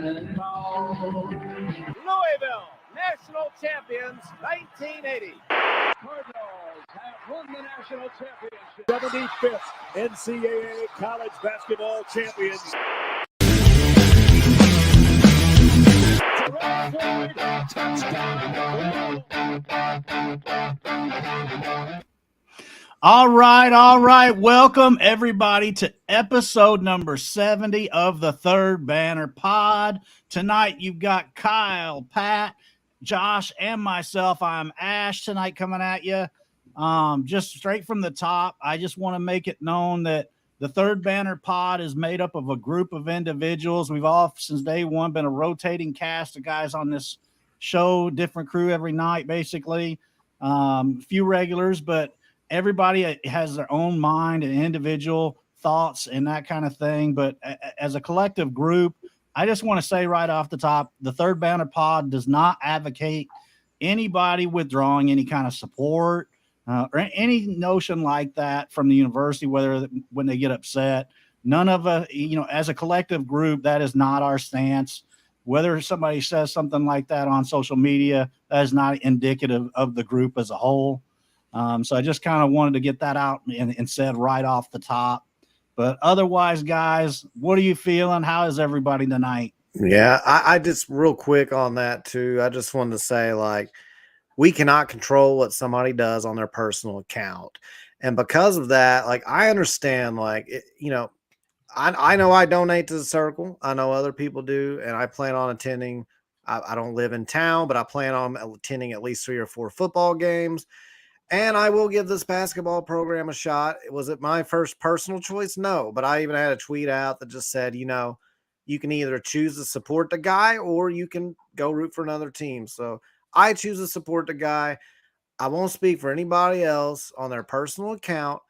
Louisville, national champions, 1980. Cardinals have won the national championship. 75th NCAA college basketball champions. All right. Welcome, everybody, to episode number 70 of the Third Banner Pod. Tonight, you've got Kyle, Pat, Josh, and myself. I'm Ash tonight coming at you. Just straight from the top, I just want to make it known that the Third Banner Pod is made up of a group of individuals. We've all, since day one, been a rotating cast of guys on this show, different crew every night, basically. Few regulars, but everybody has their own mind and individual thoughts and that kind of thing. But as a collective group, I just want to say right off the top, the Third Banner Pod does not advocate anybody withdrawing any kind of support or any notion like that from the university, whether when they get upset. None of us, as a collective group, that is not our stance. Whether somebody says something like that on social media, that is not indicative of the group as a whole. So I just kind of wanted to get that out and said right off the top. But otherwise, guys, what are you feeling? How is everybody tonight? Yeah, I just real quick on that too. I just wanted to say, we cannot control what somebody does on their personal account. And because of that, I understand, I know I donate to the circle. I know other people do. And I plan on attending. I don't live in town, but I plan on attending at least 3 or 4 football games. And I will give this basketball program a shot. Was it my first personal choice? No, but I even had a tweet out that just said, you can either choose to support the guy or you can go root for another team. So I choose to support the guy. I won't speak for anybody else on their personal account.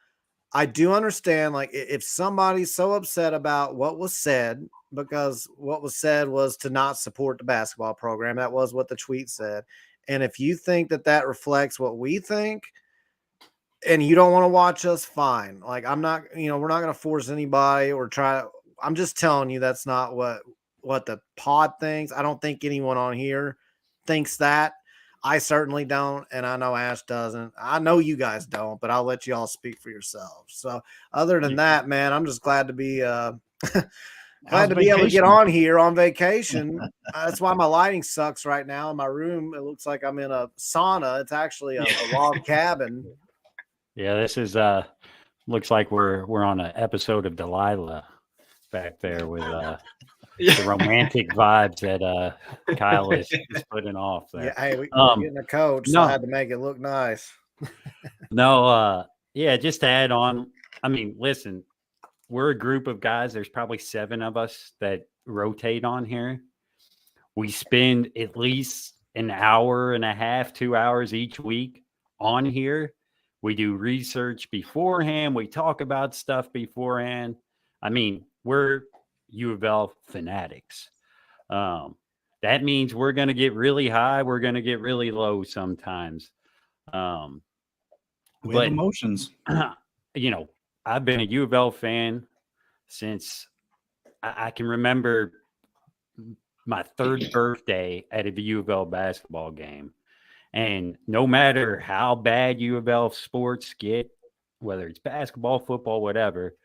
I do understand, if somebody's so upset about what was said, because what was said was to not support the basketball program. That was what the tweet said. And if you think that reflects what we think and you don't want to watch us, fine. I'm not, we're not going to force anybody or try. I'm just telling you that's not what the pod thinks. I don't think anyone on here thinks that. I certainly don't. And I know Ash doesn't. I know you guys don't, but I'll let you all speak for yourselves. So other than that, man, I'm just glad to be glad to be able to get on here on vacation. That's why my lighting sucks right now in my room. It looks like I'm in a sauna. It's actually a log cabin. Yeah, this is looks like we're on an episode of Delilah back there with the romantic vibes that Kyle is putting off there. Yeah, hey, we're getting a coach, so I had to make it look nice. Just to add on, I mean, listen, we're a group of guys. There's probably 7 of us that rotate on here. We spend at least an hour and a half, 2 hours each week on here. We do research beforehand. We talk about stuff beforehand. I mean, we're U of L fanatics. That means we're going to get really high. We're going to get really low sometimes. We have emotions. I've been a U of L fan since I can remember my 3rd birthday at a U of L basketball game. And no matter how bad U of L sports get, whether it's basketball, football, whatever,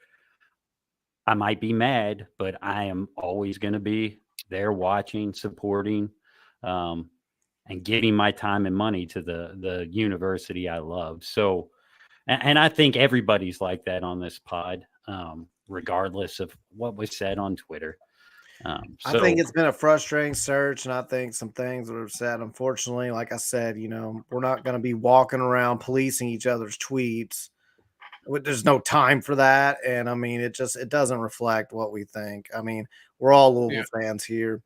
I might be mad, but I am always going to be there watching, supporting, and giving my time and money to the university I love. So, and I think everybody's like that on this pod, regardless of what was said on Twitter. I think it's been a frustrating search, and I think some things that are said, unfortunately, like I said, we're not going to be walking around policing each other's tweets. There's no time for that. And I mean, it doesn't reflect what we think. I mean, we're all Louisville fans here.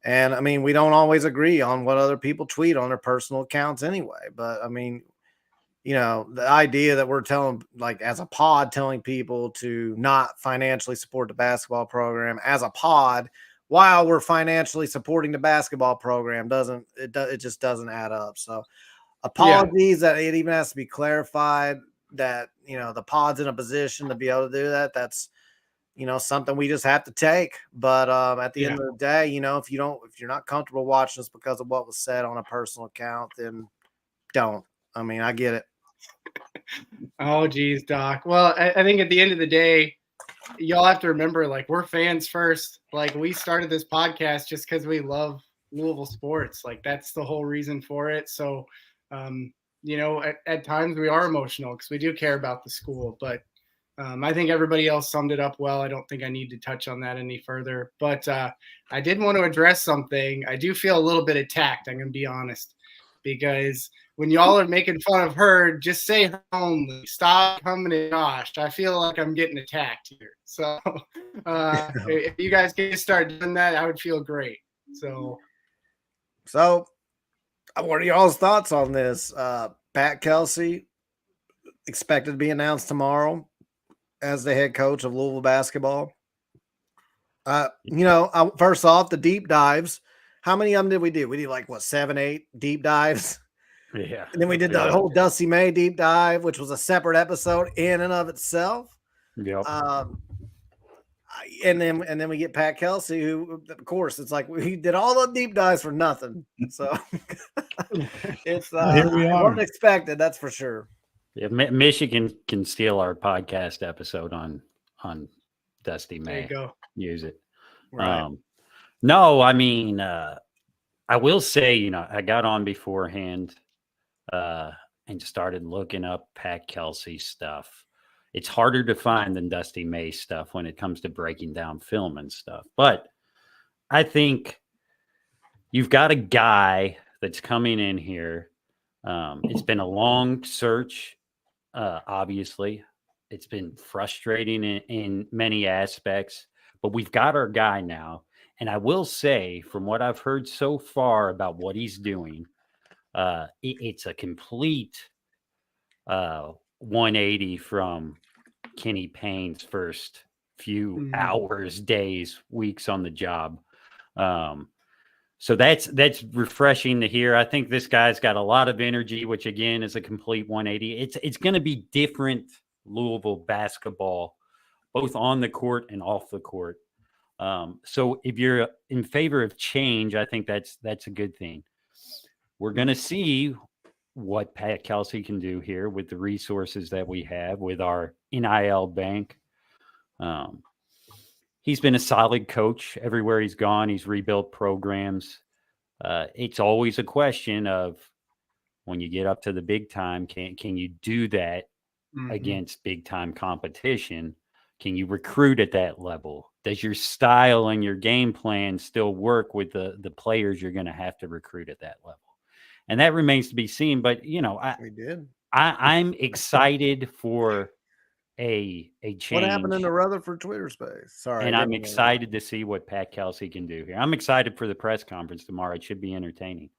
And I mean, we don't always agree on what other people tweet on their personal accounts anyway. But I mean, the idea that we're telling, as a pod, telling people to not financially support the basketball program as a pod while we're financially supporting the basketball program it just doesn't add up. So apologies that it even has to be clarified that, the pod's in a position to be able to do that. something we just have to take. But at the end of the day, if you're not comfortable watching us because of what was said on a personal account, then don't. I mean, I get it. Oh, geez, Doc. Well, I think at the end of the day, y'all have to remember, like, we're fans first. Like, we started this podcast just because we love Louisville sports. Like, that's the whole reason for it. So, at times we are emotional because we do care about the school. But I think everybody else summed it up well. I don't think I need to touch on that any further. But I did want to address something. I do feel a little bit attacked, I'm going to be honest, because when y'all are making fun of her, just say her only. Stop coming at Josh. I feel like I'm getting attacked here. So if you guys can start doing that, I would feel great. So what are y'all's thoughts on this? Pat Kelsey expected to be announced tomorrow as the head coach of Louisville basketball. First off, the deep dives. How many of them did we do? We did 7, 8 deep dives. Yeah. And then we did the whole Dusty May deep dive, which was a separate episode in and of itself. Yep. And then we get Pat Kelsey, who, of course, it's like we did all the deep dives for nothing. So it's here we are. Wasn't expected, that's for sure. Yeah, Michigan can steal our podcast episode on Dusty May. There you go. Use it. Right. No, I mean, I will say, I got on beforehand and started looking up Pat Kelsey stuff. It's harder to find than Dusty May stuff when it comes to breaking down film and stuff. But I think you've got a guy that's coming in here. It's been a long search, obviously. It's been frustrating in many aspects, but we've got our guy now. And I will say, from what I've heard so far about what he's doing, it's a complete 180 from Kenny Payne's first few hours, days, weeks on the job. So that's refreshing to hear. I think this guy's got a lot of energy, which again is a complete 180. It's going to be different Louisville basketball, both on the court and off the court. So if you're in favor of change, I think that's a good thing. We're going to see what Pat Kelsey can do here with the resources that we have with our NIL bank. He's been a solid coach everywhere he's gone. He's rebuilt programs. It's always a question of when you get up to the big time, can you do that against big time competition? Can you recruit at that level? Does your style and your game plan still work with the players you're going to have to recruit at that level? And that remains to be seen. But, I'm excited for a change. What happened in the Rutherford Twitter space? Sorry. And I'm excited to see what Pat Kelsey can do here. I'm excited for the press conference tomorrow. It should be entertaining.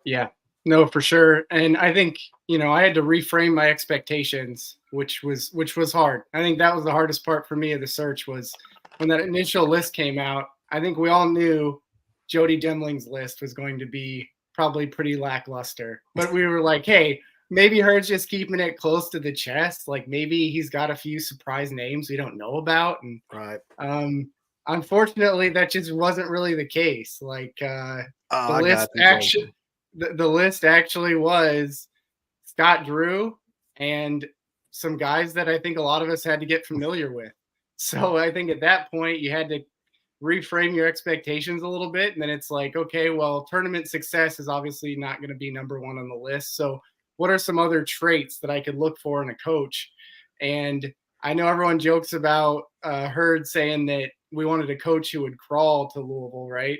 Yeah, no, for sure. And I think, I had to reframe my expectations, which was hard. I think that was the hardest part for me of the search was when that initial list came out. I think we all knew Jody Demling's list was going to be probably pretty lackluster, but we were like, hey, maybe Hurd's just keeping it close to the chest. Like maybe he's got a few surprise names we don't know about. And right. Unfortunately, that just wasn't really the case. Like the list actually was Scott Drew and some guys that I think a lot of us had to get familiar with. So I think at that point you had to reframe your expectations a little bit. And then it's like, okay, well, tournament success is obviously not going to be number one on the list. So what are some other traits that I could look for in a coach? And I know everyone jokes about Hurd saying that we wanted a coach who would crawl to Louisville, right?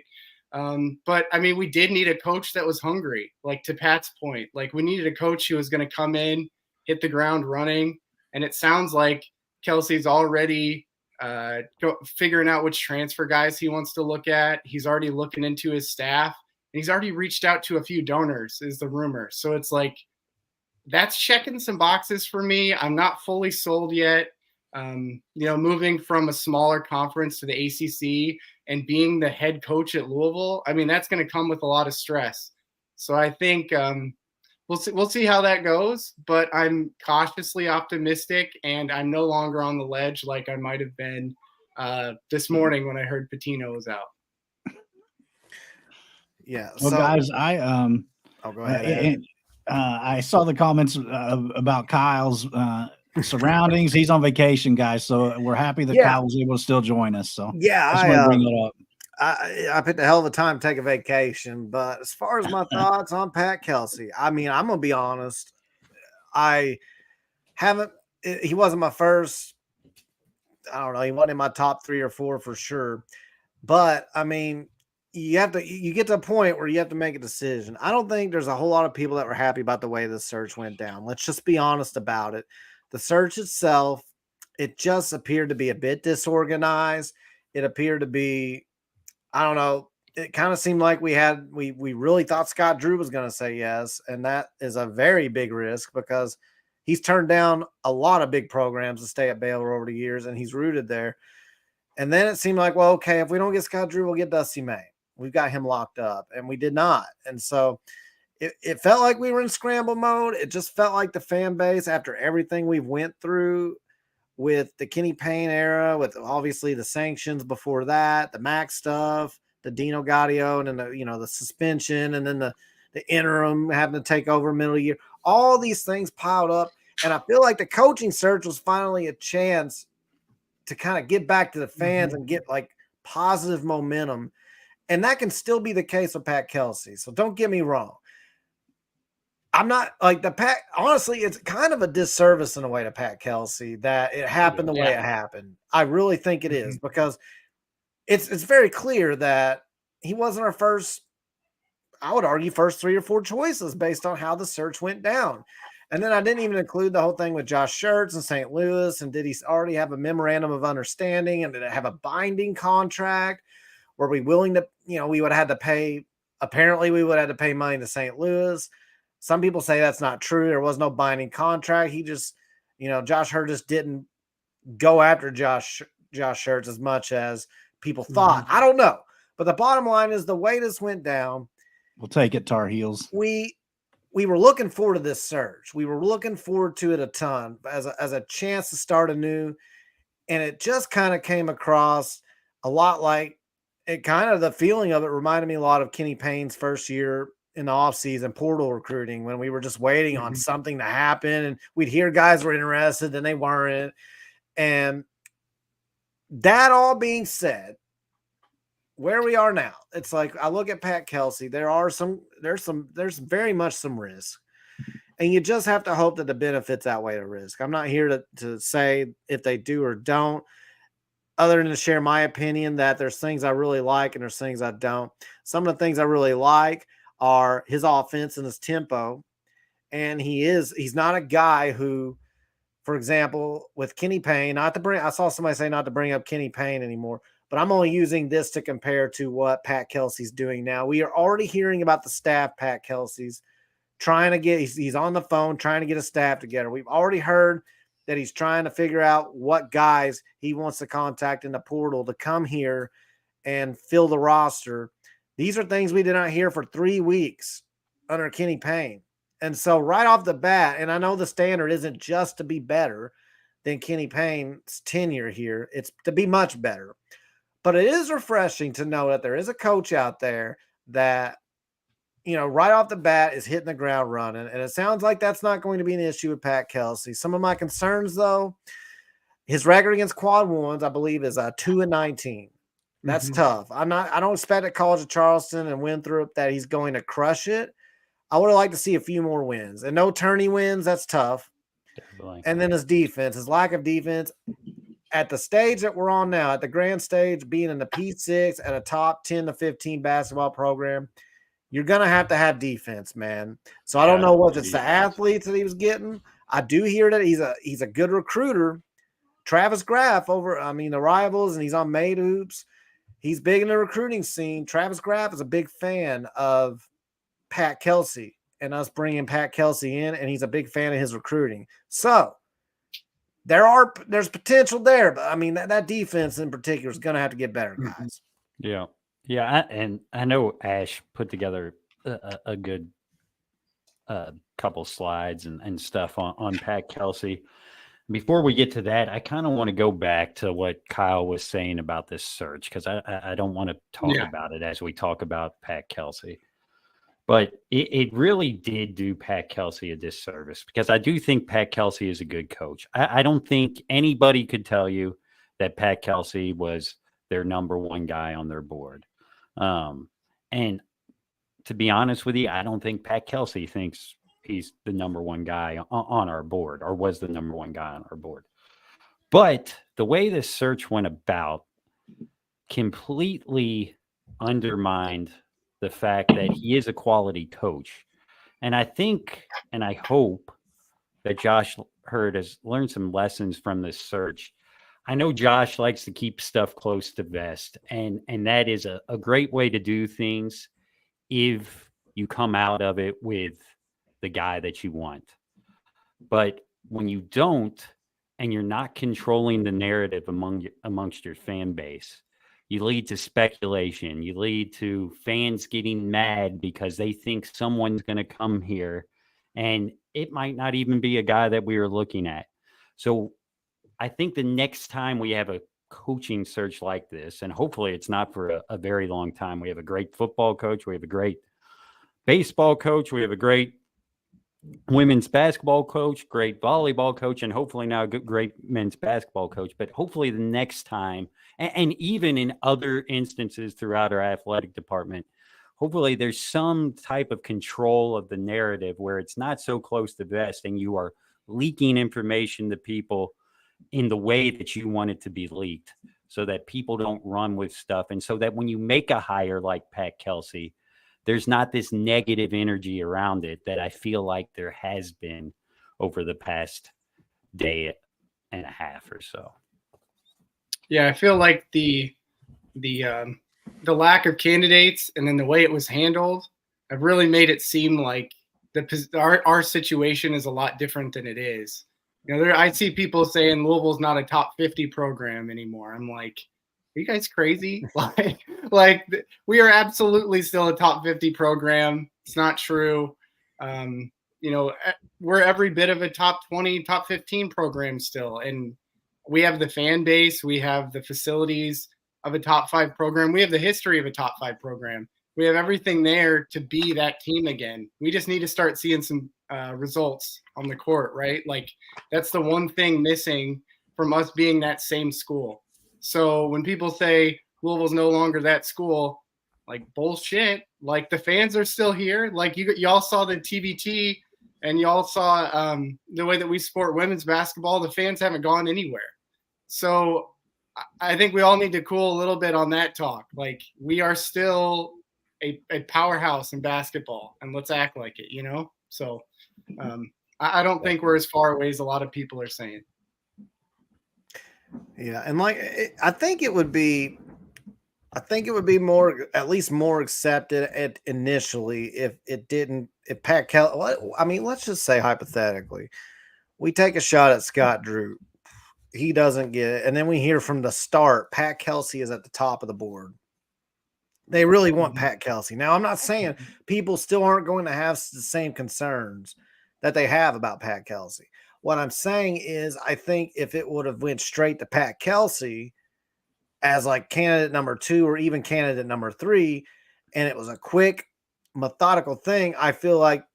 But I mean, we did need a coach that was hungry, like to Pat's point. Like we needed a coach who was going to come in, hit the ground running. And it sounds like Kelsey's already figuring out which transfer guys he wants to look at. He's already looking into his staff, and he's already reached out to a few donors, is the rumor. So it's like, that's checking some boxes for me. I'm not fully sold yet. Moving from a smaller conference to the ACC and being the head coach at Louisville, I mean, that's going to come with a lot of stress. So I think We'll see how that goes, but I'm cautiously optimistic, and I'm no longer on the ledge like I might have been this morning when I heard Patino was out. Yeah. Well, So, guys, go ahead. Ed. I saw the comments about Kyle's surroundings. He's on vacation, guys, so we're happy that Kyle was able to still join us. So yeah, I just want to bring it up. I picked a hell of a time to take a vacation, but as far as my thoughts on Pat Kelsey, I mean, I'm gonna be honest. I haven't. He wasn't my first. I don't know. He wasn't in my top 3 or 4 for sure. But I mean, you get to a point where you have to make a decision. I don't think there's a whole lot of people that were happy about the way the search went down. Let's just be honest about it. The search itself, it just appeared to be a bit disorganized. It appeared to be, I don't know. It kind of seemed like we really thought Scott Drew was going to say yes. And that is a very big risk because he's turned down a lot of big programs to stay at Baylor over the years, and he's rooted there. And then it seemed like, well, okay, if we don't get Scott Drew, we'll get Dusty May. We've got him locked up, and we did not. And so it felt like we were in scramble mode. It just felt like the fan base, after everything we've went through with the Kenny Payne era, with obviously the sanctions before that, the MAC stuff, the Dino Gaudio, and then the suspension, and then the interim having to take over middle of the year, all these things piled up. And I feel like the coaching search was finally a chance to kind of get back to the fans and get like positive momentum. And that can still be the case with Pat Kelsey. So don't get me wrong. I'm not like honestly, it's kind of a disservice in a way to Pat Kelsey that it happened the way it happened. I really think it is because it's very clear that he wasn't our first, I would argue, first 3 or 4 choices based on how the search went down. And then I didn't even include the whole thing with Josh Schertz in St. Louis. And did he already have a memorandum of understanding? And did it have a binding contract? Were we willing to, we would have had to pay, apparently we would have had to pay money to St. Louis. Some people say that's not true. There was no binding contract. He just, Josh Schertz just didn't go after Josh Schertz as much as people thought. I don't know. But the bottom line is the way this went down. We'll take it, Tar Heels. We were looking forward to this search. We were looking forward to it a ton as a chance to start anew. And it just kind of came across a lot like the feeling of it reminded me a lot of Kenny Payne's first year in the offseason portal recruiting, when we were just waiting on something to happen and we'd hear guys were interested, then they weren't. And that all being said, where we are now, it's like I look at Pat Kelsey. There's very much some risk, and you just have to hope that the benefits outweigh the risk. I'm not here to say if they do or don't, other than to share my opinion that there's things I really like and there's things I don't. Some of the things I really like are his offense and his tempo, and he's not a guy who, for example, with Kenny Payne, I saw somebody say not to bring up Kenny Payne anymore. But I'm only using this to compare to what Pat Kelsey's doing now. We are already hearing about the staff Pat Kelsey's trying to get. He's on the phone trying to get a staff together. We've already heard that he's trying to figure out what guys he wants to contact in the portal to come here and fill the roster. These are things we did not hear for 3 weeks under Kenny Payne. And so right off the bat, and I know the standard isn't just to be better than Kenny Payne's tenure here. It's to be much better. But it is refreshing to know that there is a coach out there that, right off the bat is hitting the ground running. And it sounds like that's not going to be an issue with Pat Kelsey. Some of my concerns, though, his record against quad ones, I believe, is 2-19. That's tough. I don't expect at College of Charleston and Winthrop that he's going to crush it. I would have liked to see a few more wins. And no tourney wins, that's tough. Definitely. And then his defense, his lack of defense. At the stage that we're on now, at the grand stage, being in the P6 at a top 10 to 15 basketball program, you're going to have defense, man. So I don't know what it's the athletes that he was getting. I do hear that he's a good recruiter. Travis Graff the Rivals, and he's on Made Hoops. He's big in the recruiting scene. Travis Graff is a big fan of Pat Kelsey and us bringing Pat Kelsey in, and he's a big fan of his recruiting. So there's potential there, but that defense in particular is going to have to get better, guys. Yeah. And I know Ash put together a good a couple slides and stuff on Pat Kelsey. Before we get to that, I kind of want to go back to what Kyle was saying about this search, because I don't want to talk about it as we talk about Pat Kelsey. But it really did do Pat Kelsey a disservice, because I do think Pat Kelsey is a good coach. I don't think anybody could tell you that Pat Kelsey was their number one guy on their board. And to be honest with you, I don't think Pat Kelsey thinks he's the number one guy on our board, or was the number one guy on our board. But the way this search went about completely undermined the fact that he is a quality coach. And I think, and I hope that Josh Hurd has learned some lessons from this search. I know Josh likes to keep stuff close to vest, and that is a great way to do things if you come out of it with the guy that you want. But when you don't, and you're not controlling the narrative amongst your fan base, you lead to speculation. You lead to fans getting mad because they think someone's going to come here, and it might not even be a guy that we are looking at. So I think the next time we have a coaching search like this, and hopefully it's not for a very long time, we have a great football coach, we have a great baseball coach, we have a great women's basketball coach, great volleyball coach, and hopefully now a great men's basketball coach. But hopefully the next time, and even in other instances throughout our athletic department, hopefully there's some type of control of the narrative where it's not so close to vest and you are leaking information to people in the way that you want it to be leaked, so that people don't run with stuff. And so that when you make a hire like Pat Kelsey, there's not this negative energy around it that I feel like there has been over the past day and a half or so. Yeah, I feel like the lack of candidates and then the way it was handled have really made it seem like our situation is a lot different than it is. You know, I see people saying Louisville's not a top 50 program anymore. I'm like, are you guys crazy? like we are absolutely still a top 50 program. It's not true. You know, we're every bit of a top 20, top 15 program still. And we have the fan base. We have the facilities of a top 5 program. We have the history of a top 5 program. We have everything there to be that team again. We just need to start seeing some results on the court, right? Like that's the one thing missing from us being that same school. So when people say Louisville's no longer that school, like bullshit. Like the fans are still here. Like y'all saw the TBT and y'all saw the way that we support women's basketball. The fans haven't gone anywhere. So I think we all need to cool a little bit on that talk. Like we are still a powerhouse in basketball, and let's act like it, you know? So I don't think we're as far away as a lot of people are saying. Yeah, and I think it would be more, at least more accepted initially if Pat Kelsey. I mean, let's just say hypothetically, we take a shot at Scott Drew, he doesn't get it, and then we hear from the start Pat Kelsey is at the top of the board. They really want Pat Kelsey. Now, I'm not saying people still aren't going to have the same concerns that they have about Pat Kelsey. What I'm saying is I think if it would have went straight to Pat Kelsey as like candidate number 2 or even candidate number 3, and it was a quick, methodical thing, I feel like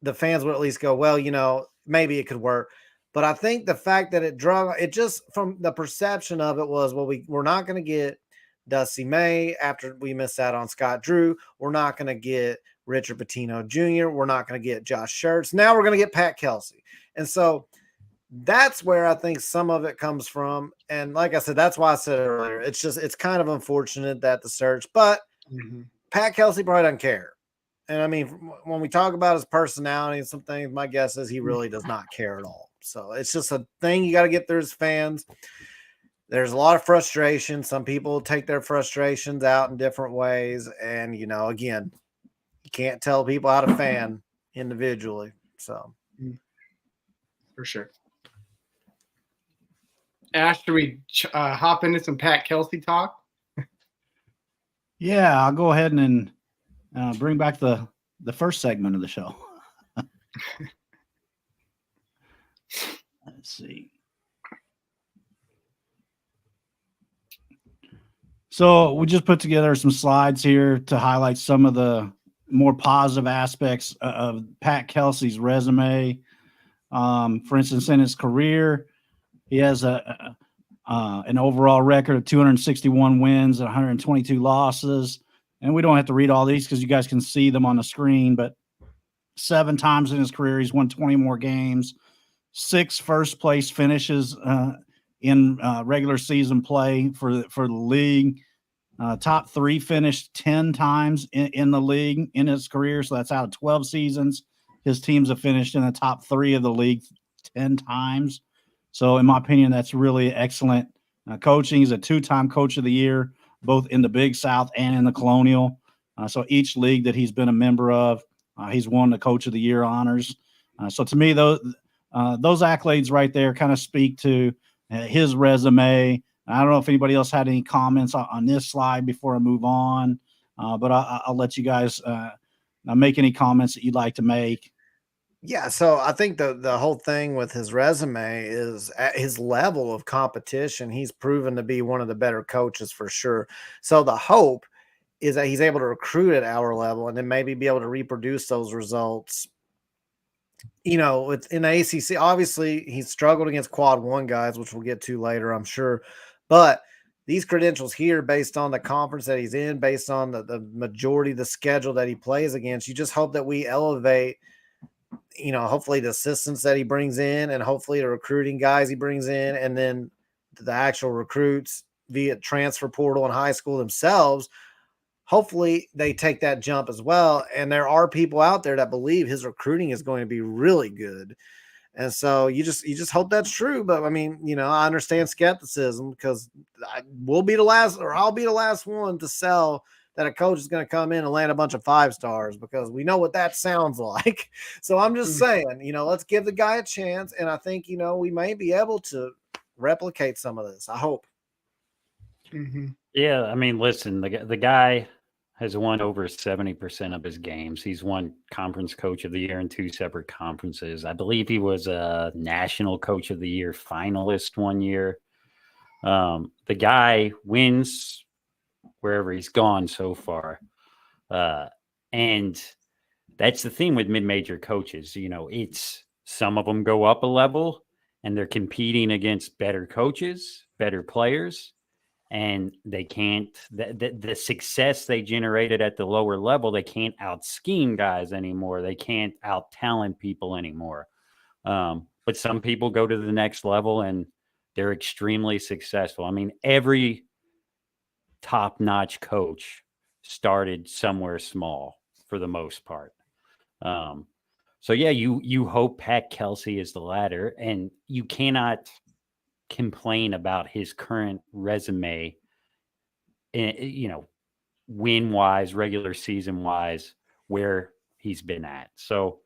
the fans would at least go, well, you know, maybe it could work. But I think the fact that it just from the perception of it was, well, we're not going to get Dusty May after we missed out on Scott Drew. We're not going to get Richard Pitino Jr. We're not going to get Josh Schertz. Now we're going to get Pat Kelsey. And so that's where I think some of it comes from. And like I said, that's why I said it earlier. It's kind of unfortunate that the search, but Pat Kelsey probably doesn't care. And I mean, when we talk about his personality and some things, my guess is he really does not care at all. So it's just a thing you got to get through as fans. There's a lot of frustration. Some people take their frustrations out in different ways. And, you know, again, you can't tell people how to fan individually. So, for sure. Ash, should we hop into some Pat Kelsey talk? Yeah, I'll go ahead and bring back the first segment of the show. Let's see. So we just put together some slides here to highlight some of the more positive aspects of Pat Kelsey's resume. For instance, in his career, he has an overall record of 261 wins and 122 losses. And we don't have to read all these because you guys can see them on the screen, but 7 times in his career, he's won 20 more games, 6 first place finishes in regular season play for the league. Top 3 finished 10 times in the league in his career. So that's out of 12 seasons. His teams have finished in the top 3 of the league 10 times. So in my opinion, that's really excellent coaching. He's a 2-time coach of the year, both in the Big South and in the Colonial. So each league that he's been a member of, he's won the coach of the year honors. So to me, those accolades right there kind of speak to his resume. I don't know if anybody else had any comments on this slide before I move on, but I'll let you guys make any comments that you'd like to make. Yeah, so I think the whole thing with his resume is at his level of competition, he's proven to be one of the better coaches for sure. So the hope is that he's able to recruit at our level and then maybe be able to reproduce those results. In the ACC, obviously he's struggled against quad 1 guys, which we'll get to later, I'm sure. But these credentials here, based on the conference that he's in, based on the majority of the schedule that he plays against, you just hope that we elevate, hopefully the assistants that he brings in and hopefully the recruiting guys he brings in, and then the actual recruits via transfer portal and high school themselves. Hopefully they take that jump as well. And there are people out there that believe his recruiting is going to be really good. And so you just hope that's true. But I mean, I understand skepticism because I'll be the last one to sell that a coach is going to come in and land a bunch of 5 stars because we know what that sounds like. So I'm just saying, let's give the guy a chance. And I think, we may be able to replicate some of this. I hope. Mm-hmm. Yeah. I mean, listen, the guy has won over 70% of his games. He's won Conference Coach of the Year in 2 separate conferences. I believe he was a National Coach of the Year finalist one year. The guy wins wherever he's gone so far. And that's the thing with mid-major coaches. It's some of them go up a level and they're competing against better coaches, better players. And they can't, the success they generated at the lower level, they can't out-scheme guys anymore. They can't out-talent people anymore. But some people go to the next level and they're extremely successful. I mean, every top-notch coach started somewhere small for the most part. So yeah, you hope Pat Kelsey is the latter, and you cannot complain about his current resume, win wise, regular season wise, where he's been at. So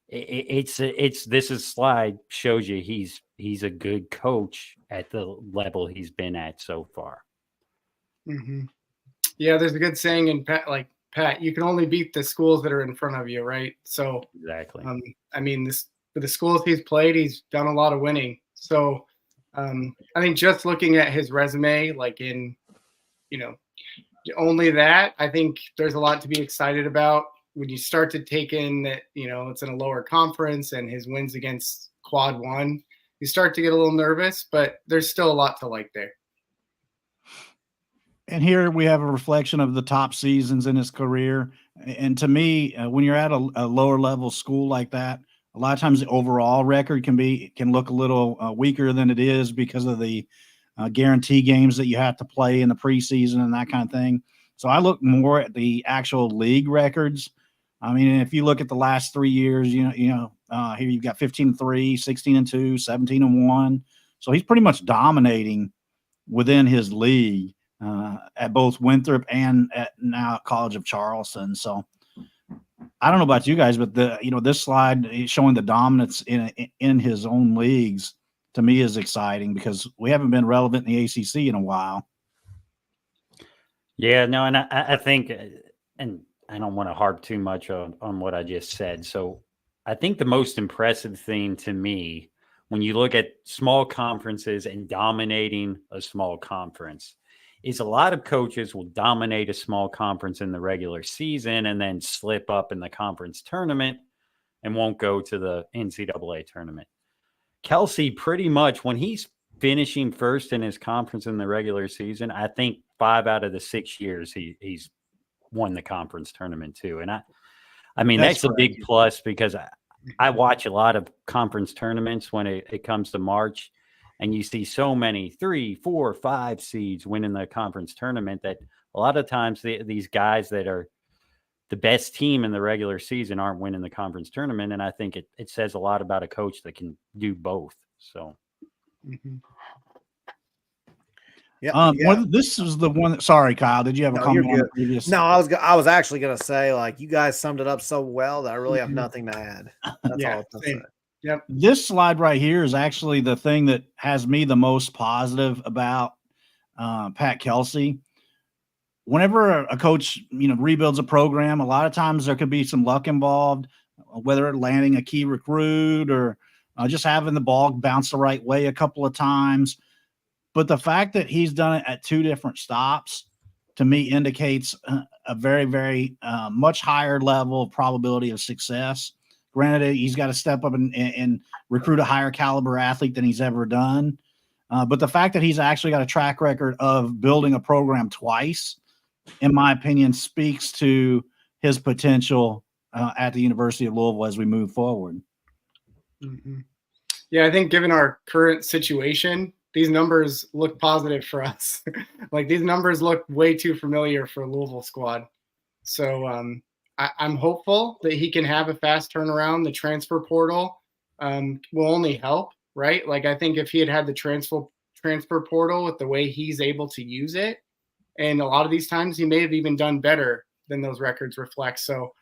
this slide shows you he's a good coach at the level he's been at so far. Mm-hmm. Yeah, there's a good saying in Pat, you can only beat the schools that are in front of you, right? So exactly. I mean, for the schools he's played, he's done a lot of winning. So I think just looking at his resume, only that, I think there's a lot to be excited about when you start to take in that, it's in a lower conference and his wins against quad 1, you start to get a little nervous, but there's still a lot to like there. And here we have a reflection of the top seasons in his career. And to me, when you're at a lower level school like that, a lot of times the overall record can look a little weaker than it is because of the guarantee games that you have to play in the preseason and that kind of thing. So I look more at the actual league records. I mean, if you look at the last 3 years, here you've got 15-3, 16-2, 17-1. So he's pretty much dominating within his league at both Winthrop and at now College of Charleston. So I don't know about you guys, but this slide is showing the dominance in his own leagues to me is exciting because we haven't been relevant in the ACC in a while. Yeah, no, and I think, and I don't want to harp too much on what I just said. So I think the most impressive thing to me when you look at small conferences and dominating a small conference is a lot of coaches will dominate a small conference in the regular season and then slip up in the conference tournament and won't go to the NCAA tournament. Kelsey, pretty much when he's finishing first in his conference in the regular season, I think 5 out of the 6 years he's won the conference tournament too. And I mean, that's a big plus because I watch a lot of conference tournaments when it comes to March, and you see so many 3, 4, 5 seeds winning the conference tournament that a lot of times these guys that are the best team in the regular season aren't winning the conference tournament. And I think it says a lot about a coach that can do both. So. Mm-hmm. Yeah. This is the one. Sorry, Kyle. Did you have a comment on the previous? No, I was actually going to say, like, you guys summed it up so well that I really have nothing to add. That's all I was going to say. Yep. This slide right here is actually the thing that has me the most positive about Pat Kelsey. Whenever a coach, rebuilds a program, a lot of times there could be some luck involved, whether it landing a key recruit or just having the ball bounce the right way a couple of times. But the fact that he's done it at 2 different stops, to me, indicates a very, very much higher level of probability of success. Granted, he's got to step up and recruit a higher caliber athlete than he's ever done. But the fact that he's actually got a track record of building a program twice, in my opinion, speaks to his potential at the University of Louisville as we move forward. Mm-hmm. Yeah, I think given our current situation, these numbers look positive for us. Like, these numbers look way too familiar for a Louisville squad. So I'm hopeful that he can have a fast turnaround. The transfer portal will only help, right? Like, I think if he had the transfer portal with the way he's able to use it, and a lot of these times he may have even done better than those records reflect. So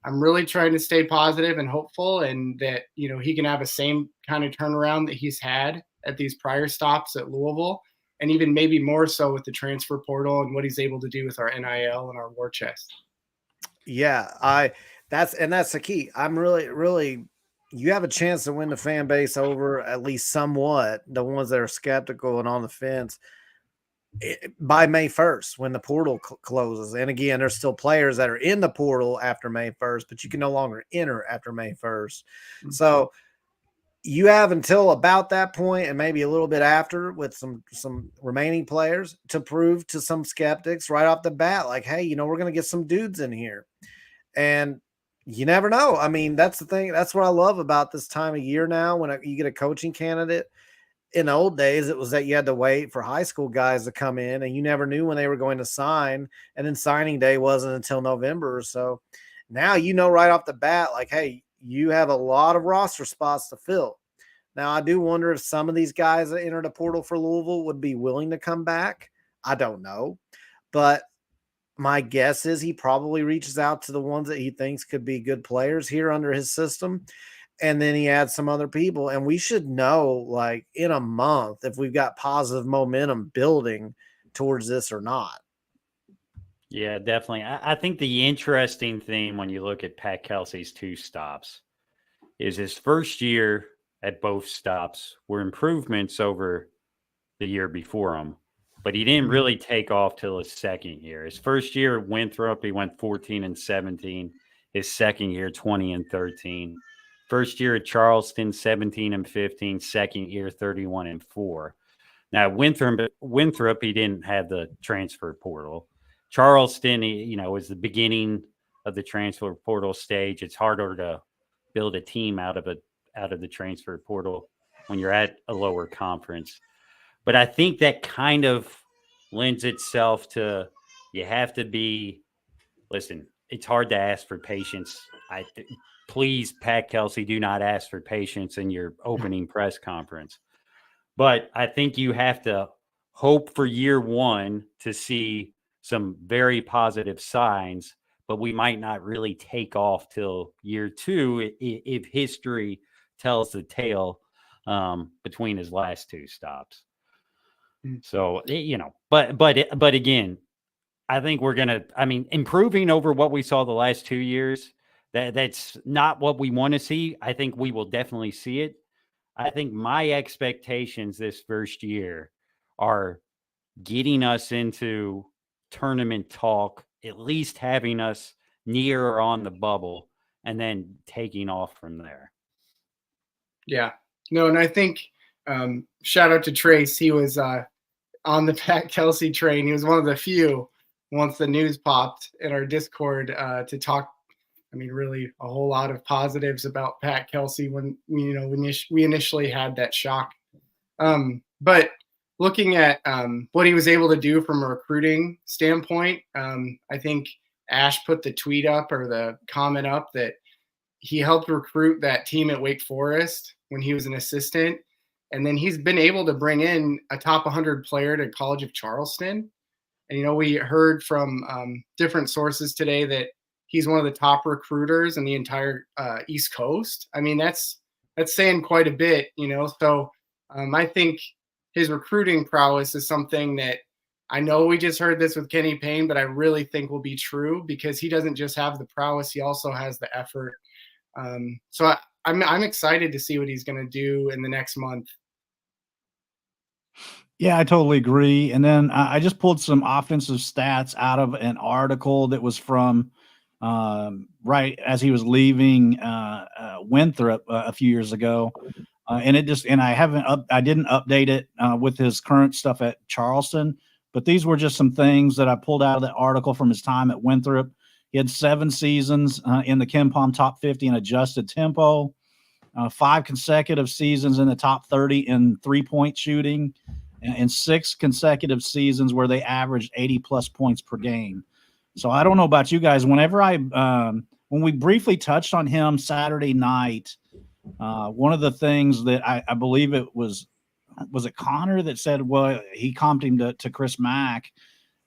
I'm really trying to stay positive and hopeful, and that, he can have the same kind of turnaround that he's had at these prior stops at Louisville, and even maybe more so with the transfer portal and what he's able to do with our NIL and our war chest. Yeah, that's the key. I'm really, you have a chance to win the fan base over, at least somewhat, the ones that are skeptical and on the fence, by May 1st, when the portal closes. And again, there's still players that are in the portal after May 1st, but you can no longer enter after May 1st. Mm-hmm. So you have until about that point, and maybe a little bit after, with some remaining players, to prove to some skeptics right off the bat, like, hey, we're going to get some dudes in here. And you never know. I mean, that's the thing. That's what I love about this time of year now, when you get a coaching candidate. In the old days, it was that you had to wait for high school guys to come in, and you never knew when they were going to sign. And then signing day wasn't until November or so. Now, right off the bat, like, hey, you have a lot of roster spots to fill. Now, I do wonder if some of these guys that entered a portal for Louisville would be willing to come back. I don't know. But my guess is he probably reaches out to the ones that he thinks could be good players here under his system. And then he adds some other people. And we should know, like, in a month, if we've got positive momentum building towards this or not. Yeah, definitely. I think the interesting thing when you look at Pat Kelsey's 2 stops is his first year at both stops were improvements over the year before him, but he didn't really take off till his second year. His first year at Winthrop, he went 14-17. His second year, 20-13. First year at Charleston, 17-15. Second year, 31-4. Now, Winthrop, he didn't have the transfer portal. Charleston, was the beginning of the transfer portal stage. It's harder to build a team out of the transfer portal when you're at a lower conference. But I think that kind of lends itself to, you have to be, listen, it's hard to ask for patience. Please, Pat Kelsey, do not ask for patience in your opening press conference. But I think you have to hope for year one to see some very positive signs, but we might not really take off till year 2 if history tells the tale between his last 2 stops. So, but again, I think improving over what we saw the last 2 years, That's not what we want to see. I think we will definitely see it. I think my expectations this first year are getting us into tournament talk, at least having us near or on the bubble, and then taking off from there. Yeah. No, and I think shout out to Trace. He was on the Pat Kelsey train. He was one of the few once the news popped in our Discord to talk. I mean, really a whole lot of positives about Pat Kelsey when we initially had that shock. But looking at what he was able to do from a recruiting standpoint, I think Ash put the tweet up or the comment up that he helped recruit that team at Wake Forest when he was an assistant. And then he's been able to bring in a top 100 player to College of Charleston. And, we heard from different sources today that he's one of the top recruiters in the entire East Coast. I mean, that's saying quite a bit, So I think his recruiting prowess is something that I know we just heard this with Kenny Payne, but I really think will be true because he doesn't just have the prowess. He also has the effort. So I'm excited to see what he's going to do in the next month. Yeah, I totally agree. And then I just pulled some offensive stats out of an article that was from right as he was leaving Winthrop a few years ago. And I didn't update it with his current stuff at Charleston, but these were just some things that I pulled out of the article from his time at Winthrop. He had 7 seasons in the KenPom top 50 in adjusted tempo, 5 consecutive seasons in the top 30 in 3-point shooting, and 6 consecutive seasons where they averaged 80+ points per game. So I don't know about you guys. Whenever when we briefly touched on him Saturday night, one of the things that I believe it was it Connor that said, well, he comped him to Chris Mack.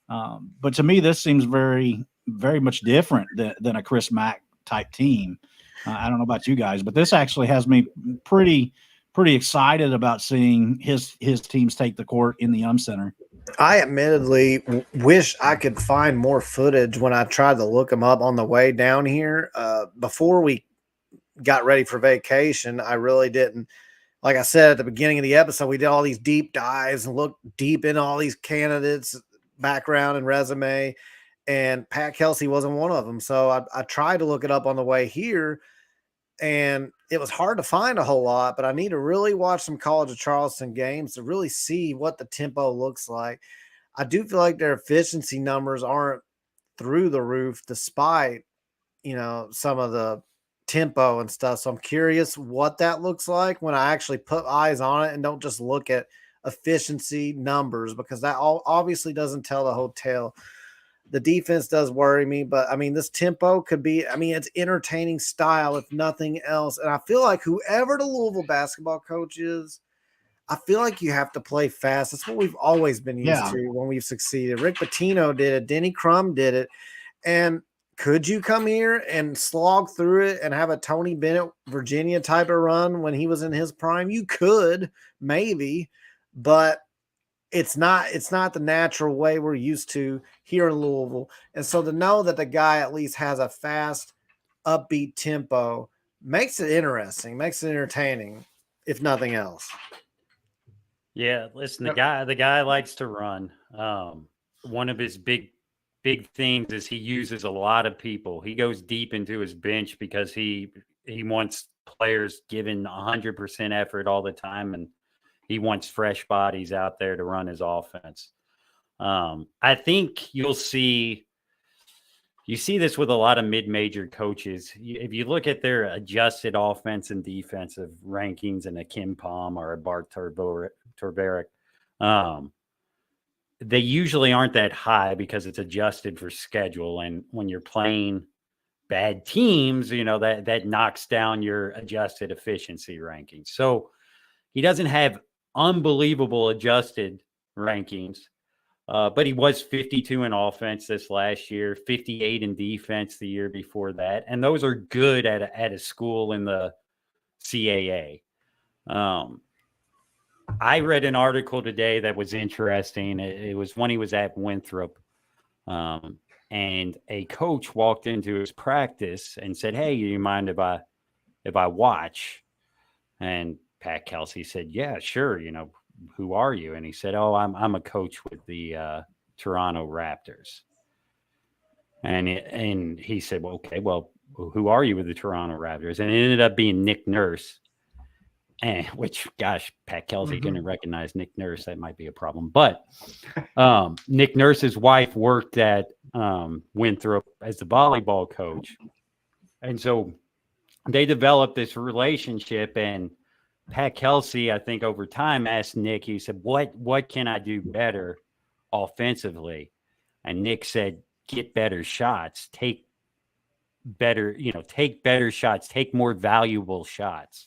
But to me, this seems very, very much different than a Chris Mack type team. I don't know about you guys, but this actually has me pretty excited about seeing his teams take the court in the Center. I admittedly wish I could find more footage when I tried to look him up on the way down here. Before we got ready for vacation, I really didn't. Like I said at the beginning of the episode, we did all these deep dives and looked deep into all these candidates' background and resume, and Pat Kelsey wasn't one of them. So I tried to look it up on the way here, and it was hard to find a whole lot, but I need to really watch some College of Charleston games to really see what the tempo looks like. I do feel like their efficiency numbers aren't through the roof despite, some of the tempo and stuff. So I'm curious what that looks like when I actually put eyes on it and don't just look at efficiency numbers, because that obviously doesn't tell the whole tale. The defense does worry me, but I mean, this tempo could be, it's entertaining style, if nothing else. And I feel like whoever the Louisville basketball coach is, I feel like you have to play fast. That's what we've always been used to when we've succeeded. Rick Pitino did it. Denny Crum did it. And could you come here and slog through it and have a Tony Bennett, Virginia type of run when he was in his prime? You could, maybe, but it's not the natural way we're used to here in Louisville. And so to know that the guy at least has a fast, upbeat tempo makes it interesting, makes it entertaining, if nothing else. Yeah, listen, the guy likes to run. One of his big themes is he uses a lot of people. He goes deep into his bench because he wants players giving 100% effort all the time, and he wants fresh bodies out there to run his offense. I think you see this with a lot of mid-major coaches. If you look at their adjusted offense and defensive rankings in a KenPom or a Bart Torberek, they usually aren't that high because it's adjusted for schedule. And when you're playing bad teams, that knocks down your adjusted efficiency rankings. So he doesn't have unbelievable adjusted rankings, but he was 52 in offense this last year, 58 in defense the year before that, and those are good at a school in the CAA. I read an article today that was interesting. It was when he was at Winthrop. and a coach walked into his practice and said, "Hey, you mind if I watch?" And Pat Kelsey said, "Yeah, sure. Who are you?" And he said, "Oh, I'm a coach with the Toronto Raptors." And he said, "Well, okay, well, who are you with the Toronto Raptors?" And it ended up being Nick Nurse. And which, gosh, Pat Kelsey didn't recognize Nick Nurse. That might be a problem. But Nick Nurse's wife worked at Winthrop as the volleyball coach. And so they developed this relationship. And Pat Kelsey, I think over time, asked Nick, he said, what can I do better offensively? And Nick said, get better shots, take better shots, take more valuable shots.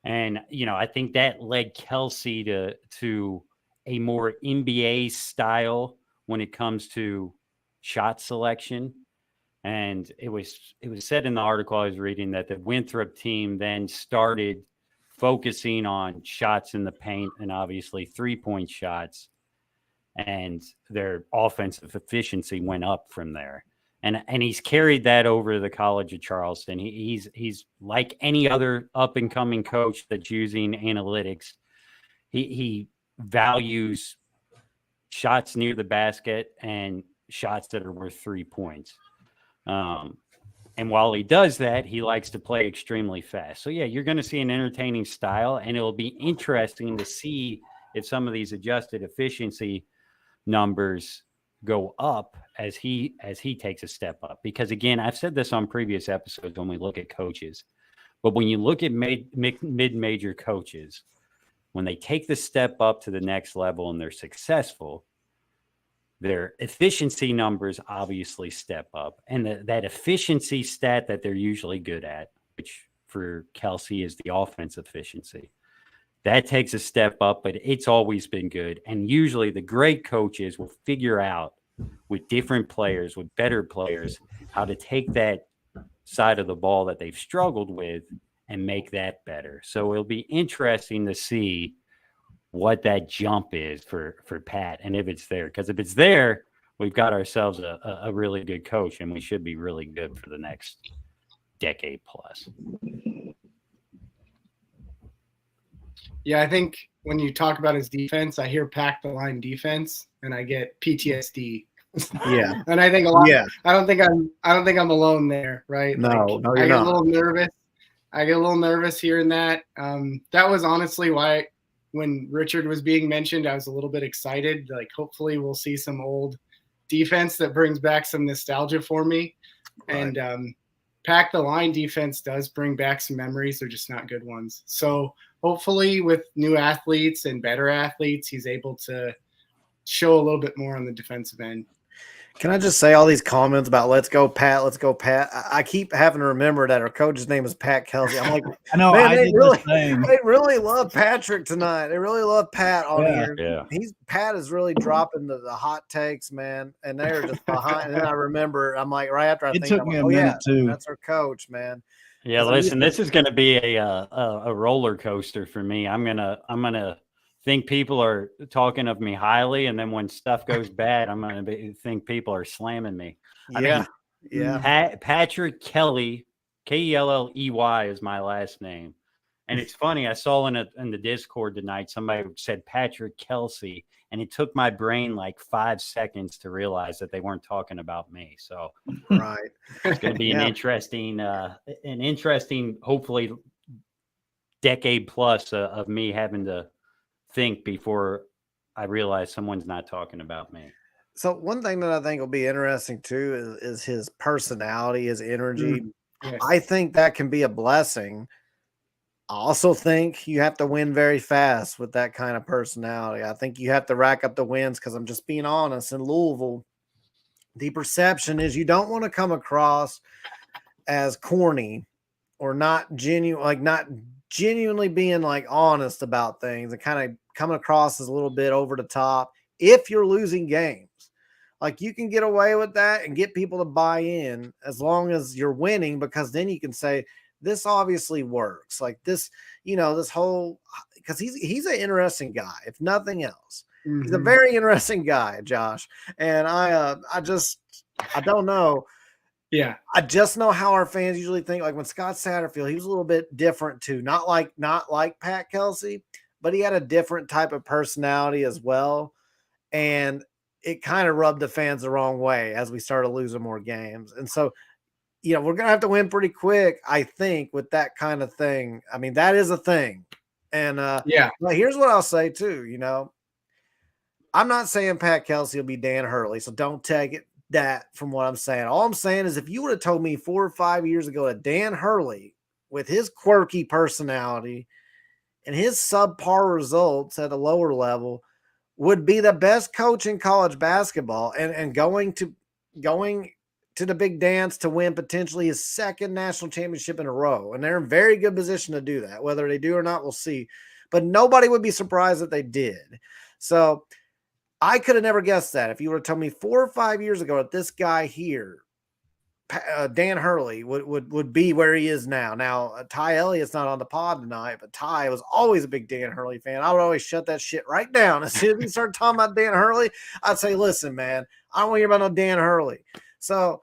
And, I think that led Kelsey to a more NBA style when it comes to shot selection. And it was said in the article I was reading that the Winthrop team then started focusing on shots in the paint and obviously 3-point shots. And their offensive efficiency went up from there. And he's carried that over to the College of Charleston. He's like any other up and coming coach that's using analytics. He values shots near the basket and shots that are worth 3 points. And while he does that, he likes to play extremely fast. So yeah, you're going to see an entertaining style, and it'll be interesting to see if some of these adjusted efficiency numbers go up as he takes a step up. Because again, I've said this on previous episodes when we look at coaches, but when you look at mid-major coaches, when they take the step up to the next level and they're successful, their efficiency numbers obviously step up. And that efficiency stat that they're usually good at, which for Kelsey is the offense efficiency, that takes a step up, but it's always been good. And usually the great coaches will figure out with different players, with better players, how to take that side of the ball that they've struggled with and make that better. So it'll be interesting to see what that jump is for Pat and if it's there. Because if it's there, we've got ourselves a really good coach, and we should be really good for the next decade plus. Yeah, I think when you talk about his defense, I hear pack the line defense, and I get PTSD. Yeah, and I think a lot. Yeah. I don't think I'm alone there, right? No, like, no, you're I get not. a little nervous. I get a little nervous hearing that. That was honestly why when Richard was being mentioned, I was a little bit excited. Like, hopefully we'll see some old defense that brings back some nostalgia for me. Right. And pack the line defense does bring back some memories. They're just not good ones. So hopefully with new athletes and better athletes, he's able to show a little bit more on the defensive end. Can I just say all these comments about let's go Pat, let's go Pat? I keep having to remember that our coach's name is Pat Kelsey. I'm like, I know. man, I did the same. they really love Patrick tonight. They really love Pat on here. Yeah. Pat is really dropping the hot takes, man, and they're just behind. And then I remember, I'm like, right after I It think, took I'm me like, a oh minute yeah, too. that's our coach, man. Yeah, listen, this is going to be a roller coaster for me. I'm gonna think people are talking of me highly, and then when stuff goes bad, I'm gonna think people are slamming me. Yeah. Patrick Kelly, Kelley is my last name, and it's funny. I saw in the Discord tonight somebody said Patrick Kelsey, and it took my brain like 5 seconds to realize that they weren't talking about me. So Right. it's going to be an interesting, hopefully, decade plus of me having to think before I realize someone's not talking about me. So one thing that I think will be interesting too is his personality, his energy. Yes. I think that can be a blessing. I also think you have to win very fast with that kind of personality. I think you have to rack up the wins because I'm just being honest. In Louisville, the perception is you don't want to come across as corny or not genuine, like not genuinely being like honest about things and kind of coming across as a little bit over the top if you're losing games. Like you can get away with that and get people to buy in as long as you're winning, because then you can say, this obviously works. Like this, this whole, because he's an interesting guy, if nothing else. He's a very interesting guy, Josh. And I just, I don't know. Yeah. I just know how our fans usually think. Like when Scott Satterfield, he was a little bit different too. Not like Pat Kelsey, but he had a different type of personality as well. And it kind of rubbed the fans the wrong way as we started losing more games. And so, we're going to have to win pretty quick, I think, with that kind of thing. I mean, that is a thing. And yeah, but here's what I'll say too, I'm not saying Pat Kelsey will be Dan Hurley, so don't take that from what I'm saying. All I'm saying is if you would have told me 4 or 5 years ago that Dan Hurley, with his quirky personality and his subpar results at a lower level, would be the best coach in college basketball and going to the big dance to win potentially his second national championship in a row. And they're in very good position to do that. Whether they do or not, we'll see. But nobody would be surprised if they did. So I could have never guessed that. If you would have told me 4 or 5 years ago that this guy here, Dan Hurley, would be where he is now. Now, Ty Elliott's not on the pod tonight, but Ty was always a big Dan Hurley fan. I would always shut that shit right down. As soon as we started talking about Dan Hurley, I'd say, listen, man, I don't want to hear about no Dan Hurley. So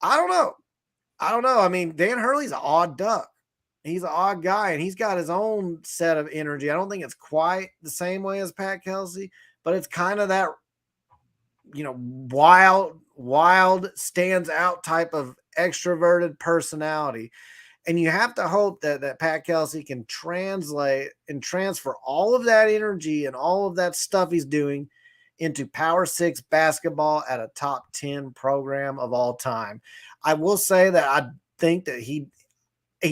I don't know. I mean, Dan Hurley's an odd duck. He's an odd guy, and he's got his own set of energy. I don't think it's quite the same way as Pat Kelsey, but it's kind of that, wild, stands out type of extroverted personality. And you have to hope that Pat Kelsey can translate and transfer all of that energy and all of that stuff he's doing into Power 6 basketball at a top 10 program of all time. I will say that I think that he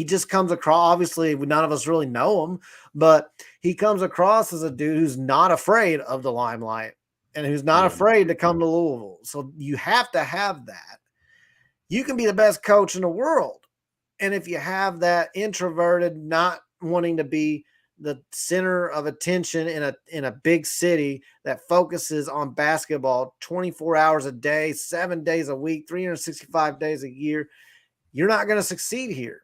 just comes across, obviously none of us really know him, but he comes across as a dude who's not afraid of the limelight and who's not afraid to come to Louisville. So you have to have that. You can be the best coach in the world. And if you have that introverted, not wanting to be the center of attention in a big city that focuses on basketball 24 hours a day, 7 days a week, 365 days a year, you're not going to succeed here.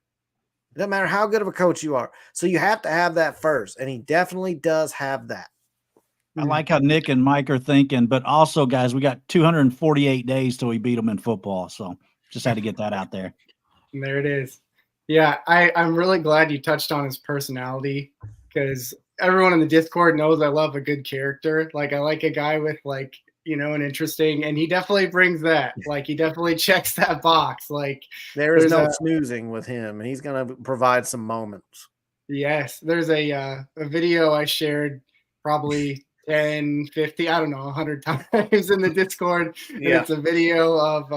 It doesn't matter how good of a coach you are. So you have to have that first. And he definitely does have that. I like how Nick and Mike are thinking, but also, guys, we got 248 days till we beat them in football. So just had to get that out there. And there it is. Yeah, I'm really glad you touched on his personality, because everyone in the Discord knows I love a good character. Like, I like a guy with, like, an interesting, and he definitely brings that. Like, he definitely checks that box. Like, there is no snoozing with him, and he's going to provide some moments. Yes, there's a video I shared probably 10, 50, I don't know, 100 times in the Discord. And it's a video of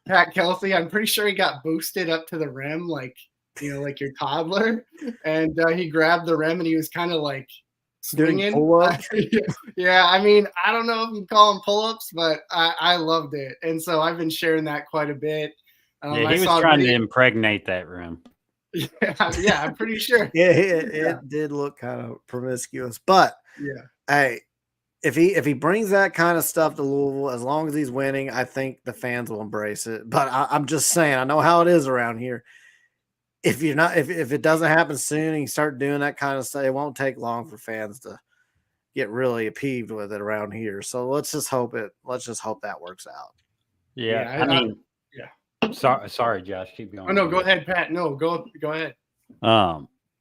Pat Kelsey. I'm pretty sure he got boosted up to the rim, like your toddler. And he grabbed the rim and he was kind of like swinging. Yeah, I mean, I don't know if you call them pull-ups, but I loved it. And so I've been sharing that quite a bit. He was trying to impregnate that rim. Yeah, I'm pretty sure. It did look kind of promiscuous, but hey, if he brings that kind of stuff to Louisville, as long as he's winning, I think the fans will embrace it. But I'm just saying, I know how it is around here. If it doesn't happen soon and you start doing that kind of stuff, it won't take long for fans to get really peeved with it around here. So let's just hope that works out. Yeah, I mean. Sorry, Josh. Keep going. Oh no, go ahead, Pat. No, go ahead.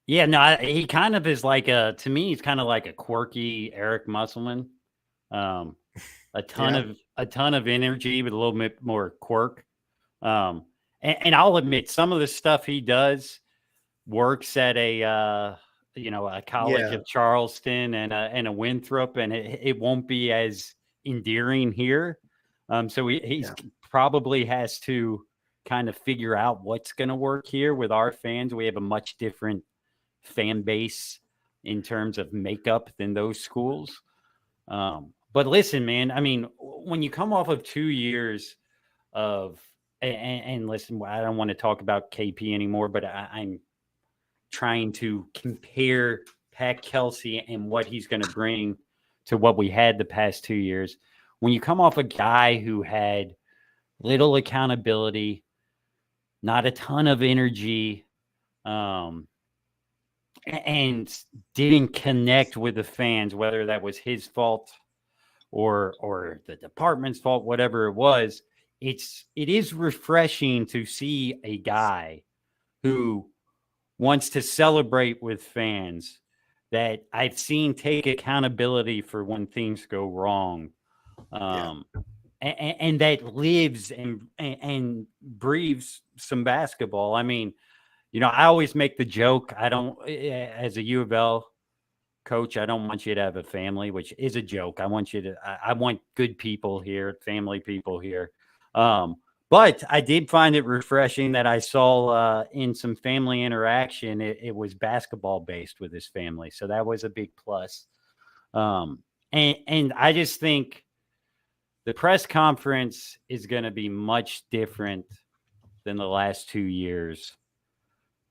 He kind of is like to me, he's kind of like a quirky Eric Musselman. A ton of energy, but a little bit more quirk. And I'll admit, some of the stuff he does works at a college of Charleston and a Winthrop, and it won't be as endearing here. So he's probably has to kind of figure out what's going to work here with our fans. We have a much different fan base in terms of makeup than those schools. But listen, man, I mean, when you come off of 2 years of, and listen, I don't want to talk about KP anymore, but I'm trying to compare Pat Kelsey and what he's going to bring to what we had the past 2 years. When you come off a guy who had little accountability, not a ton of energy, and didn't connect with the fans, whether that was his fault or the department's fault, whatever it was, it is refreshing to see a guy who wants to celebrate with fans that I've seen take accountability for when things go wrong. And that lives and breathes some basketball. I mean, I always make the joke. I don't, as a U of L coach, I don't want you to have a family, which is a joke. I want good people here, family people here. But I did find it refreshing that I saw in some family interaction, it was basketball based with his family. So that was a big plus. And I just think the press conference is going to be much different than the last 2 years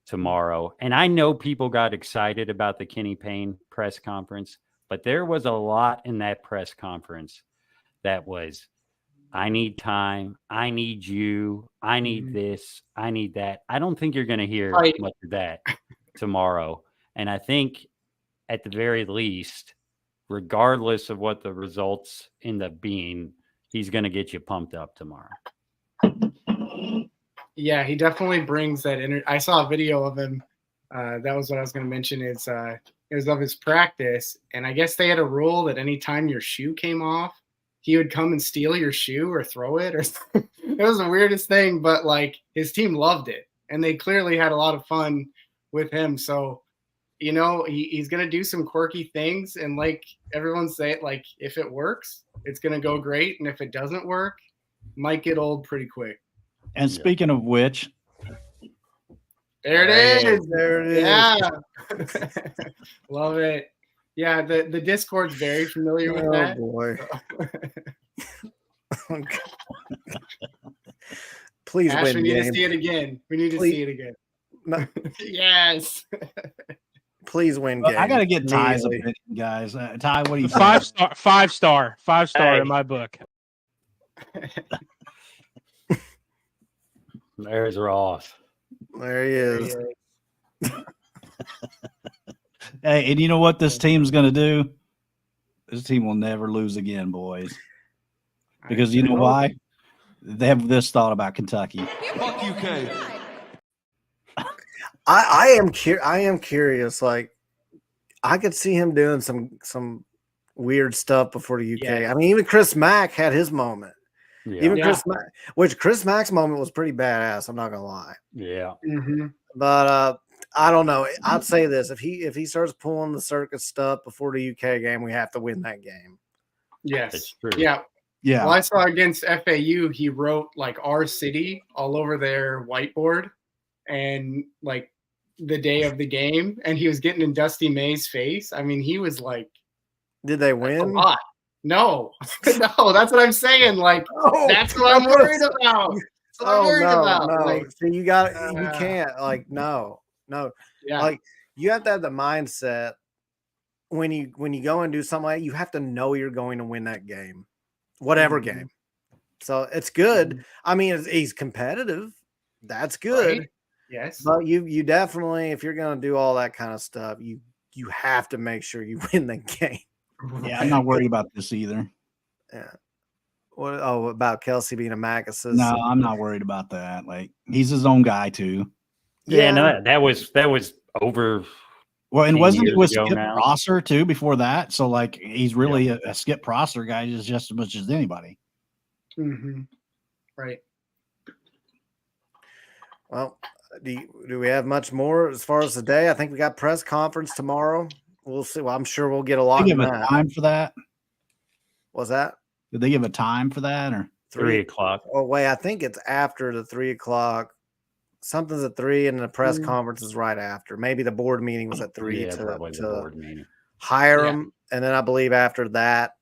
tomorrow. And I know people got excited about the Kenny Payne press conference, but there was a lot in that press conference that was, I need time. I need you. I need this. I need that. I don't think you're going to hear much of that tomorrow. And I think at the very least, regardless of what the results end up being, he's going to get you pumped up tomorrow. Yeah, he definitely brings that energy. I saw a video of him. That was what I was going to mention. It was of his practice. And I guess they had a rule that anytime your shoe came off, he would come and steal your shoe or throw it. Or it was the weirdest thing, but like his team loved it. And they clearly had a lot of fun with him. So, he's going to do some quirky things. And like everyone say, like, if it works, it's going to go great. And if it doesn't work, it might get old pretty quick. And speaking of which, there it is. There it is. Yeah. Love it. Yeah, the Discord's very familiar with that. Oh boy. Please Ash, win. we need game. to see it again. We need to see it again. No. Yes. Please win. Game. I got to get Ty's opinion, guys. Ty, what do you think? 5 star in my book. There's Ross. There he is. Hey, and you know what this team's going to do? This team will never lose again, boys. Because you know why? They have this thought about Kentucky. Fuck UK. I am curious. Like, I could see him doing some weird stuff before the UK. Yeah. I mean, even Chris Mack had his moment. Yeah. Even Chris Mack's moment was pretty badass. I'm not gonna lie. Yeah. Mm-hmm. But I don't know. I'd say this: if he starts pulling the circus stuff before the UK game, we have to win that game. Yes. It's true. Yeah. Yeah. Well, I saw against FAU, he wrote like our city all over their whiteboard, and like the day of the game, and he was getting in Dusty May's face. I mean, he was like, Did they a win? lot. No, no, that's what I'm saying. Like, Oh, that's what I'm worried about. That's what I'm worried about. No. Like, See, you can't no. yeah. Like, you have to have the mindset when you go and do something like that, you have to know you're going to win that game, whatever game. So it's good. I mean, he's competitive. That's good. Right? Yes. But you definitely, if you're going to do all that kind of stuff, you have to make sure you win the game. Yeah, I'm not worried about this either. Yeah. What? Oh, about Kelsey being a Mac assistant? No, I'm not worried about that. Like, he's his own guy too. Yeah, no, that was over. Well, and 10 wasn't years it with ago Skip now. Prosser too before that? So like, he's really a Skip Prosser guy, just as much as anybody. Mm-hmm. Right. Well, do we have much more as far as the day? I think we got press conference tomorrow. We'll see. Well, I'm sure we'll get a lot. Did they give of a that. time for that? Was that Did they give a time for that or? 3 o'clock. Oh wait, I think it's after the 3 o'clock. Something's at 3, and the press conference is right after. Maybe the board meeting was at 3 Yeah, probably the board meeting. hire him, and then I believe after that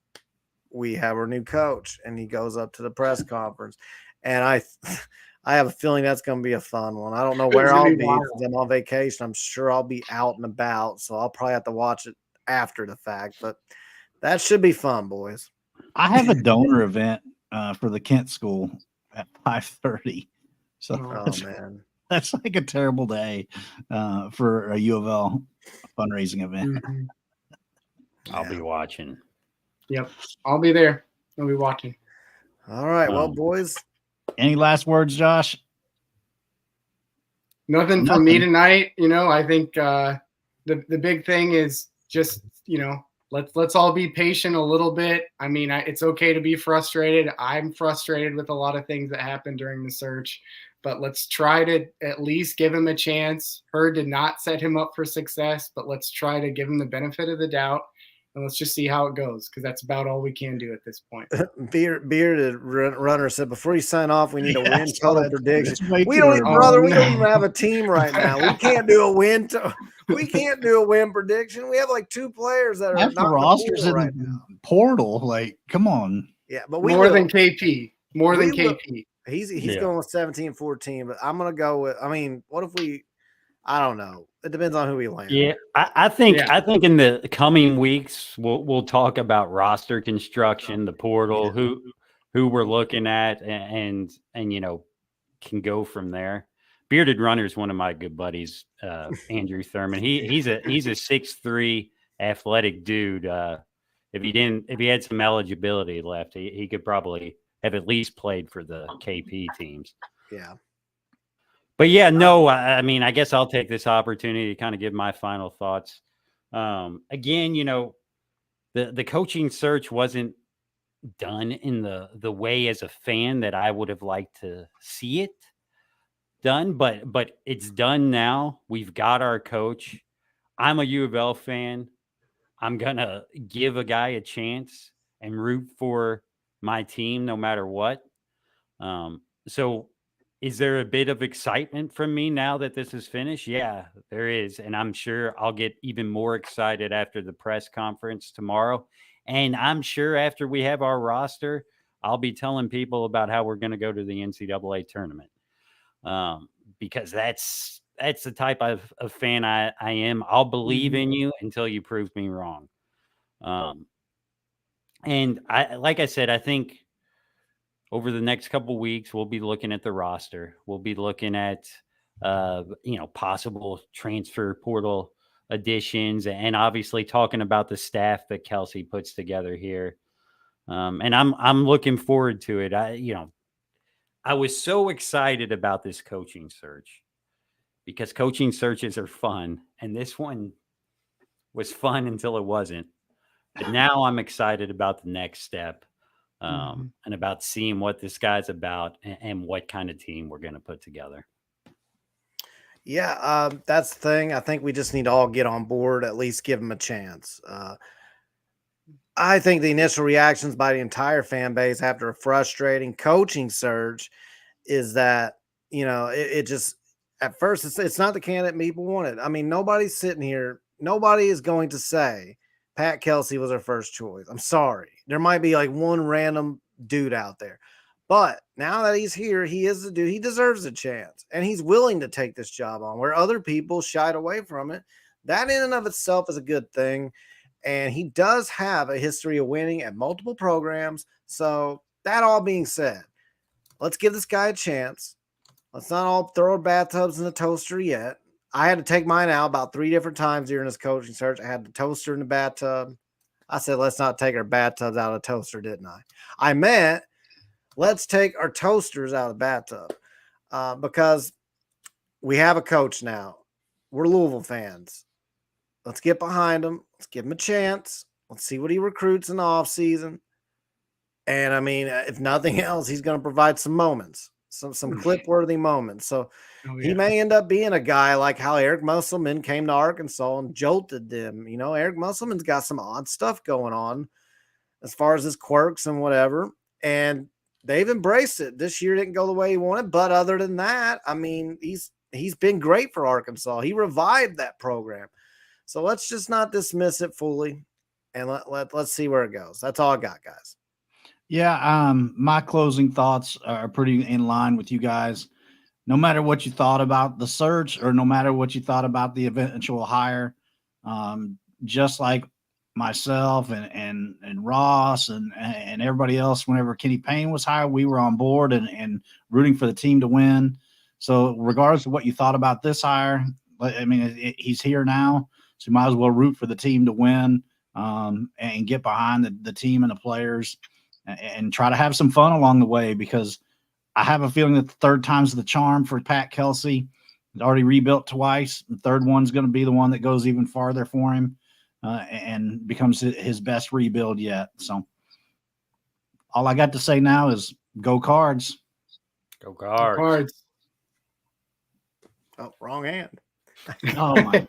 we have our new coach, and he goes up to the press conference, and I have a feeling that's going to be a fun one. I don't know where I'll be because I'm on vacation. I'm sure I'll be out and about, so I'll probably have to watch it after the fact. But that should be fun, boys. I have a donor event for the Kent School at 5:30. So Man, that's like a terrible day for a U of L fundraising event. Mm-hmm. I'll be watching. Yep. I'll be there. I'll be watching. All right, well, boys, Any last words, Josh? Nothing from me tonight. I think the big thing is just, let's all be patient a little bit. I mean, it's okay to be frustrated. I'm frustrated with a lot of things that happened during the search, but let's try to at least give him a chance. Hurd did not set him up for success, but let's try to give him the benefit of the doubt. And let's just see how it goes, because that's about all we can do at this point. Bearded Runner said, before you sign off, we need a win total prediction. We don't even have a team right now. We can't do a win. We can't do a win prediction. We have like 2 players that are half the rosters in right the portal. Like, come on. Yeah, but more than KP. He's going with 17-14, but I'm gonna go with. I mean, what if we? I don't know. It depends on who we land. Yeah, I think in the coming weeks we'll talk about roster construction, the portal, who we're looking at, and can go from there. Bearded Runner is one of my good buddies, Andrew Thurman. He's a 6'3" athletic dude. If he had some eligibility left, he could probably have at least played for the KP teams. Yeah. But yeah, no, I mean, I guess I'll take this opportunity to kind of give my final thoughts. Again, the coaching search wasn't done in the way as a fan that I would have liked to see it done, but it's done now. We've got our coach. I'm a U of L fan. I'm going to give a guy a chance and root for my team no matter what. So is there a bit of excitement from me now that this is finished? Yeah, there is. And I'm sure I'll get even more excited after the press conference tomorrow. And I'm sure after we have our roster, I'll be telling people about how we're going to go to the NCAA tournament. Because that's the type of fan I am. I'll believe in you until you prove me wrong. And like I said, I think over the next couple of weeks, we'll be looking at the roster. We'll be looking at, possible transfer portal additions, and obviously talking about the staff that Kelsey puts together here. And I'm looking forward to it. I was so excited about this coaching search because coaching searches are fun, and this one was fun until it wasn't. But now I'm excited about the next step. And about seeing what this guy's about and what kind of team we're going to put together. Yeah, that's the thing. I think we just need to all get on board, at least give him a chance. I think the initial reactions by the entire fan base after a frustrating coaching surge is that, it just, at first, it's not the candidate people wanted. I mean, nobody's sitting here. Nobody is going to say Pat Kelsey was our first choice. I'm sorry. There might be like one random dude out there. But now that he's here, he is the dude. He deserves a chance. And he's willing to take this job on where other people shied away from it. That in and of itself is a good thing. And he does have a history of winning at multiple programs. So that all being said, let's give this guy a chance. Let's not all throw our bathtubs in the toaster yet. I had to take mine out about 3 different times during this coaching search. I had the toaster in the bathtub. I said, let's not take our bathtubs out of the toaster, didn't I? I meant, let's take our toasters out of the bathtub because we have a coach now. We're Louisville fans. Let's get behind him. Let's give him a chance. Let's see what he recruits in the offseason. And, I mean, if nothing else, he's going to provide some moments, some clip-worthy moments. So he may end up being a guy like how Eric Musselman came to Arkansas and jolted them. Eric Musselman's got some odd stuff going on as far as his quirks and whatever. And they've embraced it. This year didn't go the way he wanted. But other than that, I mean, he's been great for Arkansas. He revived that program. So let's just not dismiss it fully. And let's see where it goes. That's all I got, guys. Yeah, my closing thoughts are pretty in line with you guys. No matter what you thought about the search or no matter what you thought about the eventual hire, just like myself and Ross and everybody else, whenever Kenny Payne was hired, we were on board and rooting for the team to win. So regardless of what you thought about this hire, I mean, he's here now, so you might as well root for the team to win and get behind the team and the players and try to have some fun along the way, because I have a feeling that the third time's the charm for Pat Kelsey. He's already rebuilt twice. The third one's going to be the one that goes even farther for him and becomes his best rebuild yet. So all I got to say now is go Cards. Go Cards. Cards. Oh, wrong hand. Oh, my.